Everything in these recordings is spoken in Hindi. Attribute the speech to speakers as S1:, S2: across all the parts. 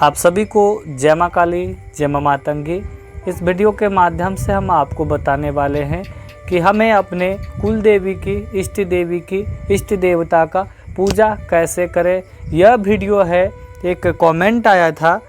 S1: आप सभी को जय मां काली, जय मां मातंगी। इस वीडियो के माध्यम से हम आपको बताने वाले हैं कि हमें अपने कुल देवी की, इष्ट देवी की, इष्ट देवता का पूजा कैसे करें। यह वीडियो है, एक कमेंट आया था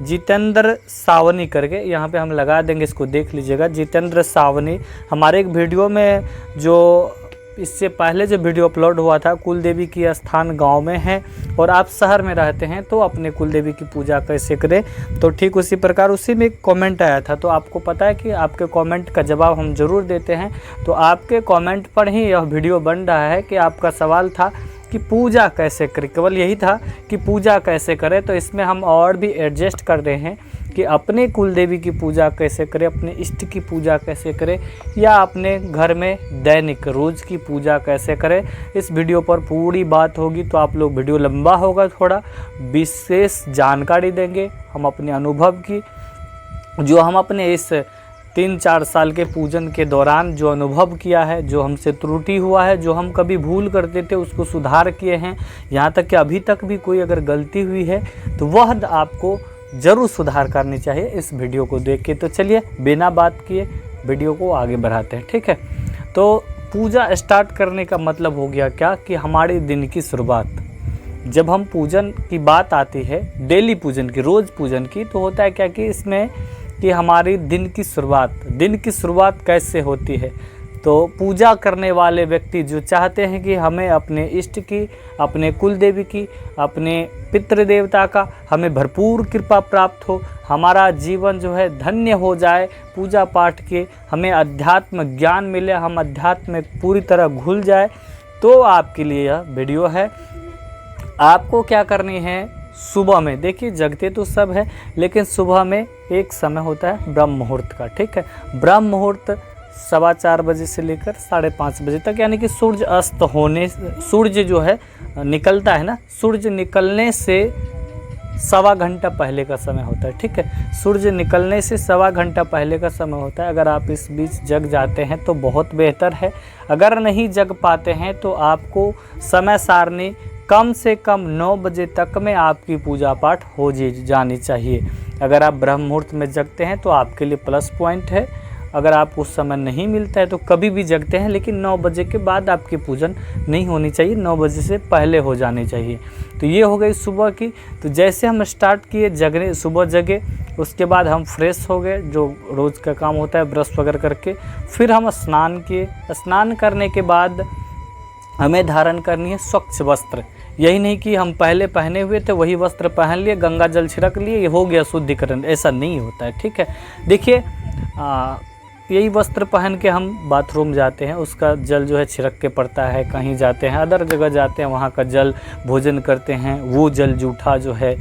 S1: जितेंद्र सावनी करके, यहाँ पे हम लगा देंगे, इसको देख लीजिएगा। जितेंद्र सावनी हमारे एक वीडियो में, जो इससे पहले जो वीडियो अपलोड हुआ था, कुल देवी की स्थान गांव में है और आप शहर में रहते हैं तो अपने कुल देवी की पूजा कैसे करें, तो ठीक उसी प्रकार उसी में एक कमेंट आया था। तो आपको पता है कि आपके कमेंट का जवाब हम ज़रूर देते हैं। तो आपके कमेंट पर ही यह वीडियो बन रहा है कि आपका सवाल था कि पूजा कैसे करें, केवल यही था कि पूजा कैसे करें। तो इसमें हम और भी एडजस्ट कर रहे हैं कि अपने कुल देवी की पूजा कैसे करें, अपने इष्ट की पूजा कैसे करें, या अपने घर में दैनिक रोज़ की पूजा कैसे करें। इस वीडियो पर पूरी बात होगी, तो आप लोग, वीडियो लंबा होगा, थोड़ा विशेष जानकारी देंगे हम अपने अनुभव की, जो हम अपने इस 3-4 साल के पूजन के दौरान जो अनुभव किया है, जो हमसे त्रुटि हुआ है, जो हम कभी भूल करते थे उसको सुधार किए हैं। यहाँ तक कि अभी तक भी कोई अगर गलती हुई है तो वह आपको ज़रूर सुधार करनी चाहिए इस वीडियो को देख के। तो चलिए बिना बात किए वीडियो को आगे बढ़ाते हैं, ठीक है। तो पूजा स्टार्ट करने का मतलब हो गया क्या कि हमारे दिन की शुरुआत, जब हम पूजन की बात आती है, डेली पूजन की, रोज़ पूजन की, तो होता है क्या कि इसमें कि हमारी दिन की शुरुआत कैसे होती है। तो पूजा करने वाले व्यक्ति जो चाहते हैं कि हमें अपने इष्ट की, अपने कुल देवी की, अपने पितृ देवता का हमें भरपूर कृपा प्राप्त हो, हमारा जीवन जो है धन्य हो जाए पूजा पाठ के, हमें अध्यात्म ज्ञान मिले, हम अध्यात्म में पूरी तरह घुल जाए, तो आपके लिए यह वीडियो है। आपको क्या करनी है, सुबह में, देखिए जगते तो सब है, लेकिन सुबह में एक समय होता है ब्रह्म मुहूर्त का, ठीक है। ब्रह्म मुहूर्त 4:15 बजे से लेकर 5:30 बजे तक, यानी कि सूर्य अस्त होने, सूर्य जो है निकलता है ना, सूर्य निकलने से 1.25 घंटा पहले का समय होता है, ठीक है। सूर्य निकलने से 1.25 घंटा पहले का समय होता है। अगर आप इस बीच जग जाते हैं तो बहुत बेहतर है। अगर नहीं जग पाते हैं तो आपको समय सारणी कम से कम 9 बजे तक में आपकी पूजा पाठ हो जानी चाहिए। अगर आप ब्रह्म मुहूर्त में जगते हैं तो आपके लिए प्लस पॉइंट है। अगर आप उस समय नहीं मिलता है तो कभी भी जगते हैं, लेकिन 9 बजे के बाद आपकी पूजन नहीं होनी चाहिए, 9 बजे से पहले हो जानी चाहिए। तो ये हो गई सुबह की। तो जैसे हम स्टार्ट किए जगने, सुबह जगे, उसके बाद हम फ्रेश हो गए, जो रोज़ का काम होता है, ब्रश वगैरह करके फिर हम स्नान किए। स्नान करने के बाद हमें धारण करनी है स्वच्छ वस्त्र। यही नहीं कि हम पहले पहने हुए थे वही वस्त्र पहन लिए, गंगा जल छिड़क लिए, ये हो गया शुद्धिकरण, ऐसा नहीं होता है, ठीक है। देखिए यही वस्त्र पहन के हम बाथरूम जाते हैं, उसका जल जो है छिड़क के पड़ता है, कहीं जाते हैं, अदर जगह जाते हैं, वहाँ का जल भोजन करते हैं, वो जल जूठा जो है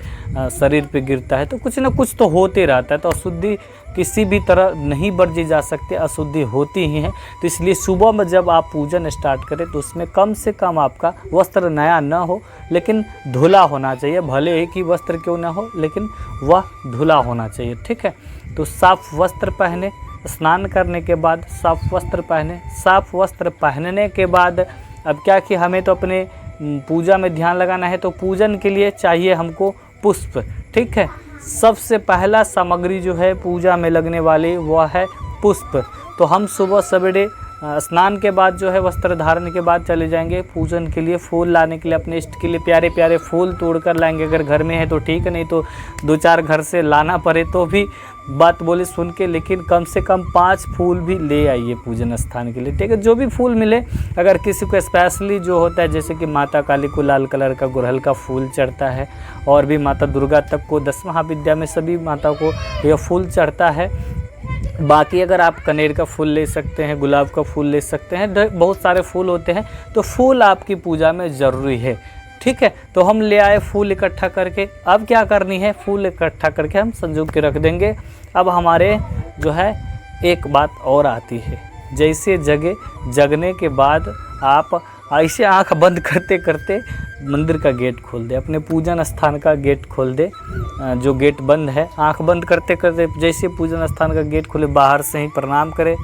S1: शरीर पे गिरता है, तो कुछ ना कुछ तो होते रहता है। तो अशुद्धि किसी भी तरह नहीं बरजी जा सकती, अशुद्धि होती ही है। तो इसलिए सुबह में जब आप पूजन स्टार्ट करें तो उसमें कम से कम आपका वस्त्र नया न हो, लेकिन धुला होना चाहिए। भले ही कि वस्त्र क्यों ना हो, लेकिन वह धुला होना चाहिए, ठीक है। तो साफ वस्त्र पहने, स्नान करने के बाद साफ वस्त्र पहने। साफ वस्त्र पहनने के बाद अब क्या कि हमें तो अपने पूजा में ध्यान लगाना है, तो पूजन के लिए चाहिए हमको पुष्प, ठीक है। सबसे पहला सामग्री जो है पूजा में लगने वाली वह है पुष्प। तो हम सुबह सवेरे स्नान के बाद जो है, वस्त्र धारण के बाद चले जाएंगे पूजन के लिए, फूल लाने के लिए, अपने इष्ट के लिए प्यारे प्यारे फूल तोड़ कर लाएंगे। अगर घर में है तो ठीक है, नहीं तो 2-4 घर से लाना पड़े तो भी बात बोले सुन के, लेकिन कम से कम 5 फूल भी ले आइए पूजन स्थान के लिए, ठीक है। जो भी फूल मिले, अगर किसी को स्पेशली जो होता है, जैसे कि माता काली को लाल कलर का गुड़हल का फूल चढ़ता है, और भी माता दुर्गा तक को, 10 महाविद्या में सभी माता को यह फूल चढ़ता है। बाकी अगर आप कनेर का फूल ले सकते हैं, गुलाब का फूल ले सकते हैं, बहुत सारे फूल होते हैं, तो फूल आपकी पूजा में ज़रूरी है, ठीक है। तो हम ले आए फूल इकट्ठा करके। अब क्या करनी है, फूल इकट्ठा करके हम संजो के रख देंगे। अब हमारे जो है एक बात और आती है, जैसे जगने के बाद आप ऐसे आंख बंद करते करते मंदिर का गेट खोल दे, अपने पूजन स्थान का गेट खोल दे। जो गेट बंद है, आंख बंद करते करते जैसे पूजन स्थान का गेट खोले, बाहर से ही प्रणाम करें।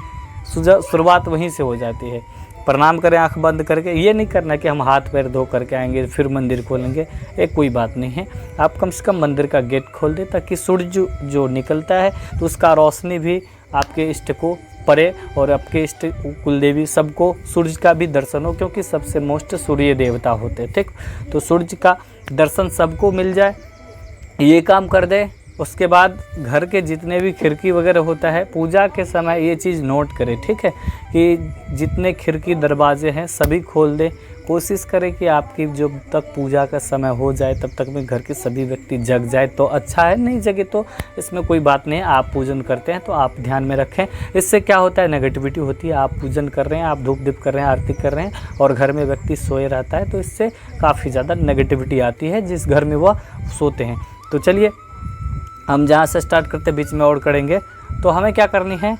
S1: शुरुआत वहीं से हो जाती है। प्रणाम करें आंख बंद करके। ये नहीं करना कि हम हाथ पैर धो करके आएंगे फिर मंदिर खोलेंगे, एक कोई बात नहीं है। आप कम से कम मंदिर का गेट खोल दें ताकि सूरज जो निकलता है तो उसका रोशनी भी आपके इष्ट को पड़े और आपके इष्ट कुलदेवी सबको सूरज का भी दर्शन हो, क्योंकि सबसे मोस्ट सूर्य देवता होते हैं। ठीक, तो सूरज का दर्शन सबको मिल जाए, ये काम कर दे। उसके बाद घर के जितने भी खिड़की वगैरह होता है पूजा के समय ये चीज़ नोट करें, ठीक है, कि जितने खिड़की दरवाजे हैं सभी खोल दें। कोशिश करें कि आपकी जब तक पूजा का समय हो जाए तब तक में घर के सभी व्यक्ति जग जाए तो अच्छा है, नहीं जगे तो इसमें कोई बात नहीं है। आप पूजन करते हैं तो आप ध्यान में रखें, इससे क्या होता है नेगेटिविटी होती है। आप पूजन कर रहे हैं, आप धूप दीप कर रहे हैं, आरती कर रहे हैं और घर में व्यक्ति सोए रहता है तो इससे काफ़ी ज़्यादा नेगेटिविटी आती है जिस घर में वह सोते हैं। तो चलिए हम जहाँ से स्टार्ट करते बीच में और करेंगे। तो हमें क्या करनी है,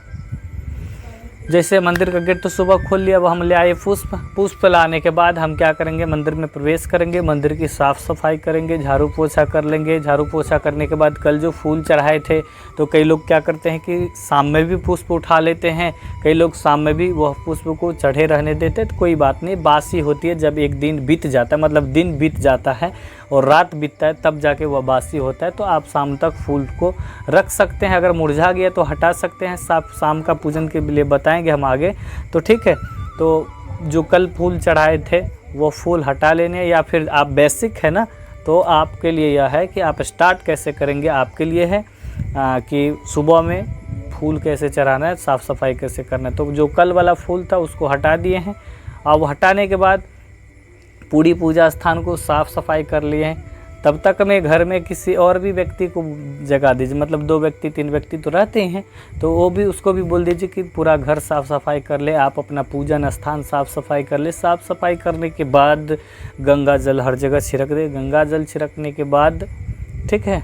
S1: जैसे मंदिर का गेट तो सुबह खोल लिया, अब हम ले आए पुष्प लाने के बाद हम क्या करेंगे, मंदिर में प्रवेश करेंगे, मंदिर की साफ़ सफाई करेंगे, झाड़ू पोछा कर लेंगे। झाड़ू पोछा करने के बाद कल जो फूल चढ़ाए थे तो कई लोग क्या करते हैं कि शाम में भी पुष्प उठा लेते हैं, कई लोग शाम में भी वह पुष्प को चढ़े रहने देते, तो कोई बात नहीं, बासी होती है। जब एक दिन बीत जाता है, मतलब दिन बीत जाता है और रात बीतता है तब जाके वह बासी होता है, तो आप शाम तक फूल को रख सकते हैं। अगर मुरझा गया तो हटा सकते हैं, शाम का पूजन के लिए बताएंगे हम आगे। तो ठीक है, तो जो कल फूल चढ़ाए थे वो फूल हटा लेने, या फिर आप बेसिक है ना, तो आपके लिए यह है कि आप स्टार्ट कैसे करेंगे आपके लिए है कि सुबह में फूल कैसे चढ़ाना है, साफ़ सफाई कैसे करना है। तो जो कल वाला फूल था उसको हटा दिए हैं। अब हटाने के बाद पूरी पूजा स्थान को साफ़ सफाई कर लिए हैं। तब तक में घर में किसी और भी व्यक्ति को जगा दीजिए, मतलब 2 व्यक्ति 3 व्यक्ति तो रहते हैं, तो वो भी उसको भी बोल दीजिए कि पूरा घर साफ़ सफाई कर ले, आप अपना पूजन स्थान साफ़ सफाई कर ले। साफ़ सफाई करने के बाद गंगा जल हर जगह छिड़क दे। गंगा जल छिड़कने के बाद ठीक है,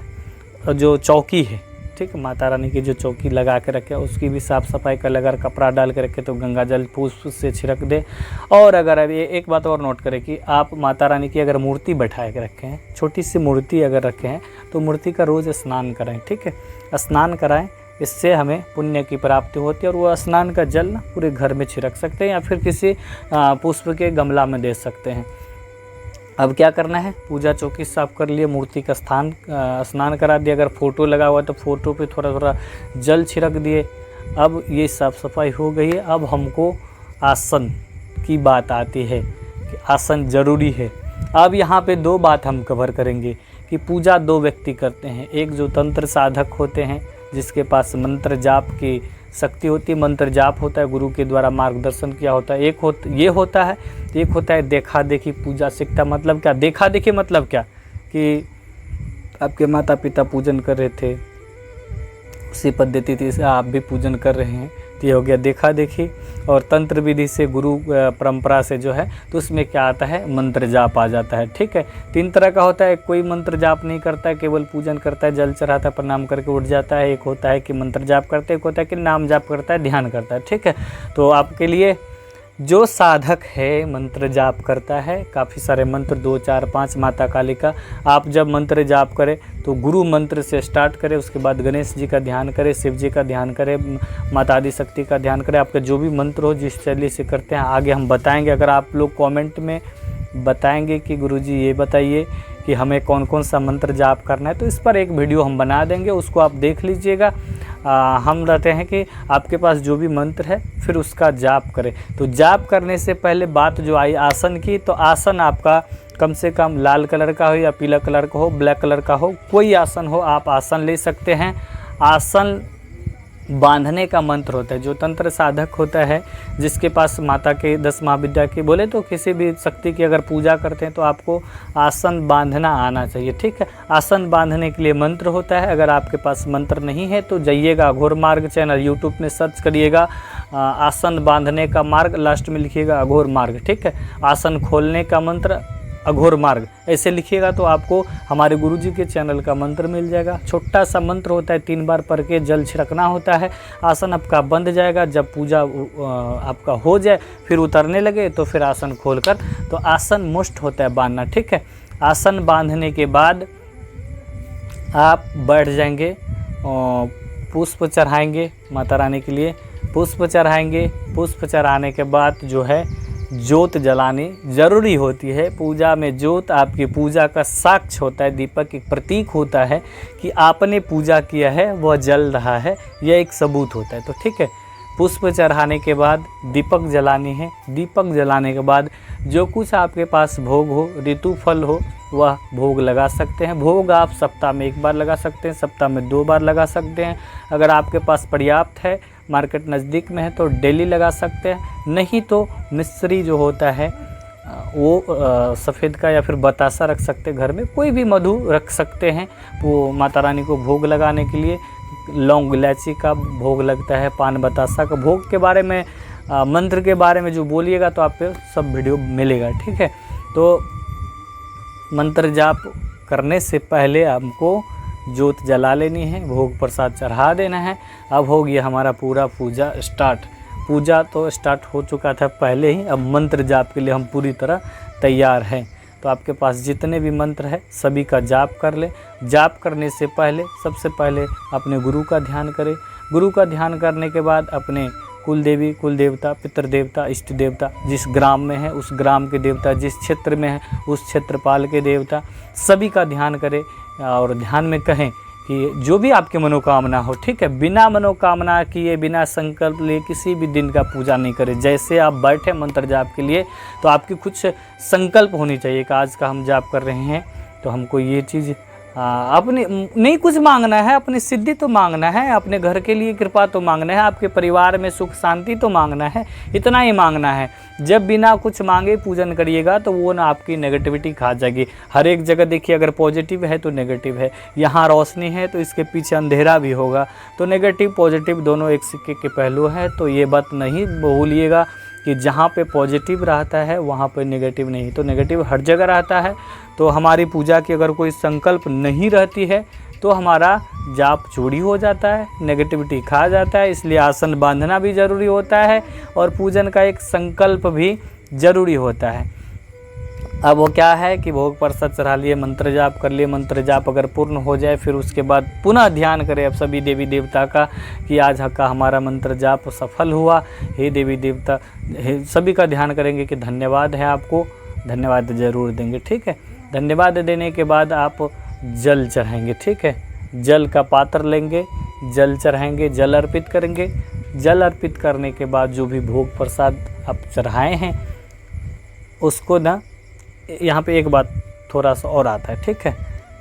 S1: जो चौकी है, ठीक है, माता रानी की जो चौकी लगा के रखे उसकी भी साफ़ सफाई कर ले। अगर कपड़ा डाल के रखे तो गंगा जल पुष्प से छिड़क दे। और अगर अभी एक बात और नोट करें कि आप माता रानी की अगर मूर्ति बैठा के रखे हैं, छोटी सी मूर्ति अगर रखे हैं, तो मूर्ति का रोज़ स्नान कराएं, ठीक है, स्नान कराएं। इससे हमें पुण्य की प्राप्ति होती है और वो स्नान का जल ना पूरे घर में छिड़क सकते हैं या फिर किसी पुष्प के गमला में दे सकते हैं। अब क्या करना है, पूजा चौकी साफ कर लिए, मूर्ति का स्नान करा दिया। अगर फ़ोटो लगा हुआ है तो फ़ोटो पे थोड़ा थोड़ा जल छिड़क दिए। अब ये साफ़ सफाई हो गई है। अब हमको आसन की बात आती है कि आसन ज़रूरी है। अब यहाँ पे 2 बात हम कवर करेंगे कि पूजा 2 व्यक्ति करते हैं, एक जो तंत्र साधक होते हैं जिसके पास मंत्र जाप की शक्ति होती है, मंत्र जाप होता है, गुरु के द्वारा मार्गदर्शन किया होता है। एक होता है देखा देखी पूजा सीखता। मतलब क्या देखा देखी, मतलब क्या कि आपके माता पिता पूजन कर रहे थे, उसी पद्धति से आप भी पूजन कर रहे हैं, तो ये हो गया देखा देखी। और तंत्र विधि से गुरु परंपरा से जो है तो उसमें क्या आता है, मंत्र जाप आ जाता है। ठीक है, 3 तरह का होता है। कोई मंत्र जाप नहीं करता है, केवल पूजन करता है, जल चढ़ाता है, प्रणाम करके उठ जाता है। एक होता है कि मंत्र जाप करते हैं, एक होता है कि नाम जाप करता है, ध्यान करता है। ठीक है, तो आपके लिए जो साधक है मंत्र जाप करता है, काफ़ी सारे मंत्र 2 4 5 माता काली का, आप जब मंत्र जाप करें तो गुरु मंत्र से स्टार्ट करें, उसके बाद गणेश जी का ध्यान करें, शिव जी का ध्यान करें, माता आदि शक्ति का ध्यान करें। आपका जो भी मंत्र हो जिस शैली से करते हैं आगे हम बताएंगे। अगर आप लोग कमेंट में बताएंगे कि गुरुजी ये बताइए कि हमें कौन कौन सा मंत्र जाप करना है, तो इस पर एक वीडियो हम बना देंगे, उसको आप देख लीजिएगा। हम रहते हैं कि आपके पास जो भी मंत्र है फिर उसका जाप करें। तो जाप करने से पहले बात जो आई आसन की, तो आसन आपका कम से कम लाल कलर का हो या पीला कलर का हो, ब्लैक कलर का हो, कोई आसन हो आप आसन ले सकते हैं। आसन बांधने का मंत्र होता है। जो तंत्र साधक होता है जिसके पास माता के 10 महाविद्या की बोले तो किसी भी शक्ति की अगर पूजा करते हैं तो आपको आसन बांधना आना चाहिए। ठीक है, आसन बांधने के लिए मंत्र होता है। अगर आपके पास मंत्र नहीं है तो जाइएगा अघोर मार्ग चैनल, यूट्यूब में सर्च करिएगा आसन बांधने का मार्ग, लास्ट में लिखिएगा अघोर मार्ग। ठीक है, आसन खोलने का मंत्र अघोर मार्ग ऐसे लिखिएगा तो आपको हमारे गुरुजी के चैनल का मंत्र मिल जाएगा। छोटा सा मंत्र होता है, 3 बार पढ़ के जल छिड़कना होता है। आसन आपका बंध जाएगा, जब पूजा आपका हो जाए फिर उतरने लगे तो फिर आसन खोलकर, तो आसन मुष्ट होता है बांधना। ठीक है, आसन बांधने के बाद आप बैठ जाएंगे, पुष्प चढ़ाएंगे माता रानी के लिए, पुष्प चढ़ाएंगे। पुष्प चढ़ाने के बाद जो है ज्योत जलानी ज़रूरी होती है। पूजा में ज्योत आपकी पूजा का साक्ष्य होता है, दीपक एक प्रतीक होता है कि आपने पूजा किया है, वह जल रहा है, यह एक सबूत होता है। तो ठीक है, पुष्प चढ़ाने के बाद दीपक जलानी है। दीपक जलाने के बाद जो कुछ आपके पास भोग हो, ऋतु फल हो, वह भोग लगा सकते हैं। भोग आप सप्ताह में 1 बार लगा सकते हैं, सप्ताह में 2 बार लगा सकते हैं। अगर आपके पास पर्याप्त है, मार्केट नज़दीक में है तो डेली लगा सकते हैं। नहीं तो मिश्री जो होता है वो सफ़ेद का या फिर बतासा रख सकते हैं घर में, कोई भी मधु रख सकते हैं वो माता रानी को भोग लगाने के लिए। लौंग इलायची का भोग लगता है, पान बतासा का भोग के बारे में मंत्र के बारे में जो बोलिएगा तो आपको सब वीडियो मिलेगा। ठीक है, तो मंत्र जाप करने से पहले हमको ज्योत जला लेनी है, भोग प्रसाद चढ़ा देना है। अब हो गया हमारा पूरा पूजा स्टार्ट। पूजा तो स्टार्ट हो चुका था पहले ही, अब मंत्र जाप के लिए हम पूरी तरह तैयार हैं। तो आपके पास जितने भी मंत्र है सभी का जाप कर ले। जाप करने से पहले सबसे पहले अपने गुरु का ध्यान करें। गुरु का ध्यान करने के बाद अपने कुल देवी, कुल देवता, पितृ देवता, इष्ट देवता, जिस ग्राम में है उस ग्राम के देवता, जिस क्षेत्र में है उस क्षेत्रपाल के देवता, सभी का ध्यान करें और ध्यान में कहें कि जो भी आपकी मनोकामना हो। ठीक है, बिना मनोकामना किए, बिना संकल्प लिए किसी भी दिन का पूजा नहीं करें। जैसे आप बैठे मंत्र जाप के लिए तो आपकी कुछ संकल्प होनी चाहिए कि आज का हम जाप कर रहे हैं तो हमको ये चीज़ अपनी नहीं कुछ मांगना है, अपनी सिद्धि तो मांगना है, अपने घर के लिए कृपा तो मांगना है, आपके परिवार में सुख शांति तो मांगना है, इतना ही मांगना है। जब बिना कुछ मांगे पूजन करिएगा तो वो ना आपकी नेगेटिविटी खा जाएगी। हर एक जगह देखिए, अगर पॉजिटिव है तो नेगेटिव है, यहाँ रोशनी है तो इसके पीछे अंधेरा भी होगा। तो नेगेटिव पॉजिटिव दोनों एक सिक्के के पहलू हैं। तो ये बात नहीं भूलिएगा कि जहाँ पे पॉजिटिव रहता है वहाँ पे नेगेटिव नहीं, तो नेगेटिव हर जगह रहता है। तो हमारी पूजा की अगर कोई संकल्प नहीं रहती है तो हमारा जाप चोरी हो जाता है, नेगेटिविटी खा जाता है। इसलिए आसन बांधना भी ज़रूरी होता है और पूजन का एक संकल्प भी ज़रूरी होता है। अब वो क्या है कि भोग प्रसाद चढ़ा लिए, मंत्र जाप कर लिए। मंत्र जाप अगर पूर्ण हो जाए फिर उसके बाद पुनः ध्यान करें अब सभी देवी देवता का कि आज का हमारा मंत्र जाप सफल हुआ। हे देवी देवता, सभी का ध्यान करेंगे कि धन्यवाद है आपको, धन्यवाद ज़रूर देंगे। ठीक है, धन्यवाद देने के बाद आप जल चढ़ाएंगे। ठीक है, जल का पात्र लेंगे, जल चढ़ाएंगे, जल अर्पित करेंगे। जल अर्पित करने के बाद जो भी भोग प्रसाद आप चढ़ाए हैं उसको ना, यहाँ पे एक बात थोड़ा सा और आता है। ठीक है,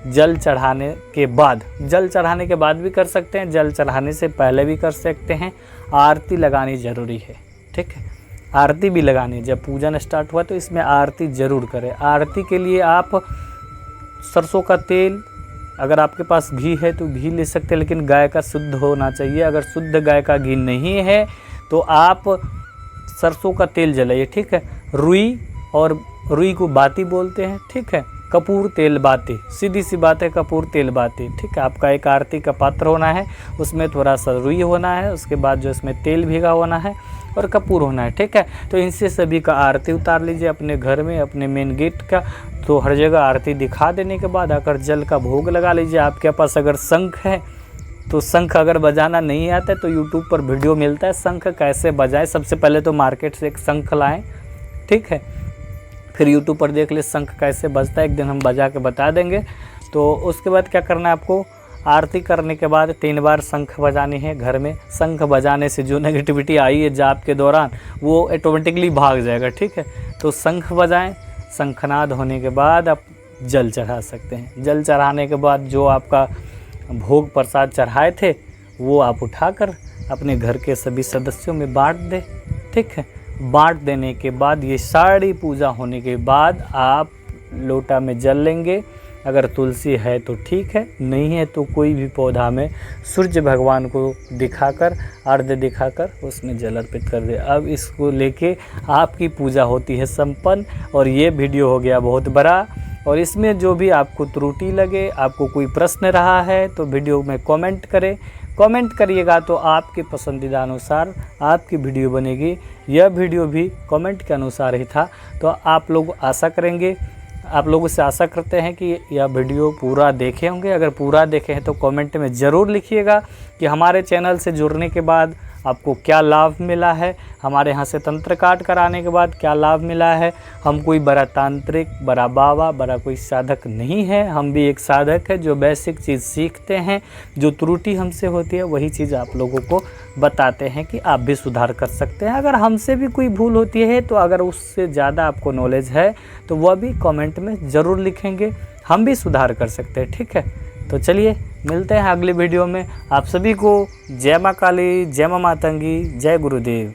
S1: जल चढ़ाने के बाद, जल चढ़ाने के बाद भी कर सकते हैं, जल चढ़ाने से पहले भी कर सकते हैं। आरती लगानी ज़रूरी है। ठीक है, आरती भी लगानी, जब पूजन स्टार्ट हुआ तो इसमें आरती ज़रूर करें। आरती के लिए आप सरसों का तेल, अगर आपके पास घी है तो घी ले सकते हैं, लेकिन गाय का शुद्ध होना चाहिए। अगर शुद्ध गाय का घी नहीं है तो आप सरसों का तेल जलाइए। ठीक है, रुई, और रुई को बाती बोलते हैं। ठीक है, कपूर तेल बाती, सीधी सी बात है, कपूर तेल बाती। ठीक है, आपका एक आरती का पात्र होना है, उसमें थोड़ा सा रुई होना है, उसके बाद जो इसमें तेल भीगा होना है और कपूर होना है। ठीक है, तो इनसे सभी का आरती उतार लीजिए अपने घर में, अपने मेन गेट का। तो हर जगह आरती दिखा देने के बाद आकर जल का भोग लगा लीजिए। आपके पास अगर शंख है तो शंख अगर बजाना नहीं आता है तो यूट्यूब पर वीडियो मिलता है शंख कैसे बजाएं। सबसे पहले तो मार्केट से एक शंख लाएं। ठीक है, फिर यूट्यूब पर देख ले शंख कैसे बजता है, एक दिन हम बजा के बता देंगे। तो उसके बाद क्या करना है आपको, आरती करने के बाद 3 बार शंख बजानी है घर में। शंख बजाने से जो नेगेटिविटी आई है जाप के दौरान वो ऑटोमेटिकली भाग जाएगा। ठीक है, तो शंख बजाएं। शंखनाद होने के बाद आप जल चढ़ा सकते हैं। जल चढ़ाने के बाद जो आपका भोग प्रसाद चढ़ाए थे वो आप उठाकर अपने घर के सभी सदस्यों में बांट दें। ठीक है, बांट देने के बाद ये सारी पूजा होने के बाद आप लोटा में जल लेंगे। अगर तुलसी है तो ठीक है, नहीं है तो कोई भी पौधा में सूर्य भगवान को दिखाकर, अर्घ्य दिखाकर उसमें जल अर्पित कर दे। अब इसको लेके आपकी पूजा होती है संपन्न। और ये वीडियो हो गया बहुत बड़ा, और इसमें जो भी आपको त्रुटि लगे, आपको कोई प्रश्न रहा है तो वीडियो में कमेंट करें। कमेंट करिएगा तो आपके पसंदीदा अनुसार आपकी वीडियो बनेगी। यह वीडियो भी कमेंट के अनुसार ही था, तो आप लोग आशा करेंगे, आप लोगों से आशा करते हैं कि यह वीडियो पूरा देखे होंगे। अगर पूरा देखे हैं तो कमेंट में ज़रूर लिखिएगा कि हमारे चैनल से जुड़ने के बाद आपको क्या लाभ मिला है, हमारे यहाँ से तंत्र काट कराने के बाद क्या लाभ मिला है। हम कोई बड़ा तांत्रिक, बड़ा बाबा, बड़ा कोई साधक नहीं है, हम भी एक साधक है जो बेसिक चीज़ सीखते हैं। जो त्रुटि हमसे होती है वही चीज़ आप लोगों को बताते हैं कि आप भी सुधार कर सकते हैं। अगर हमसे भी कोई भूल होती है तो अगर उससे ज़्यादा आपको नॉलेज है तो वह भी कमेंट में ज़रूर लिखेंगे, हम भी सुधार कर सकते हैं। ठीक है, तो चलिए मिलते हैं अगली वीडियो में। आप सभी को जय माँ काली, जय माँ मातंगी, जय गुरुदेव।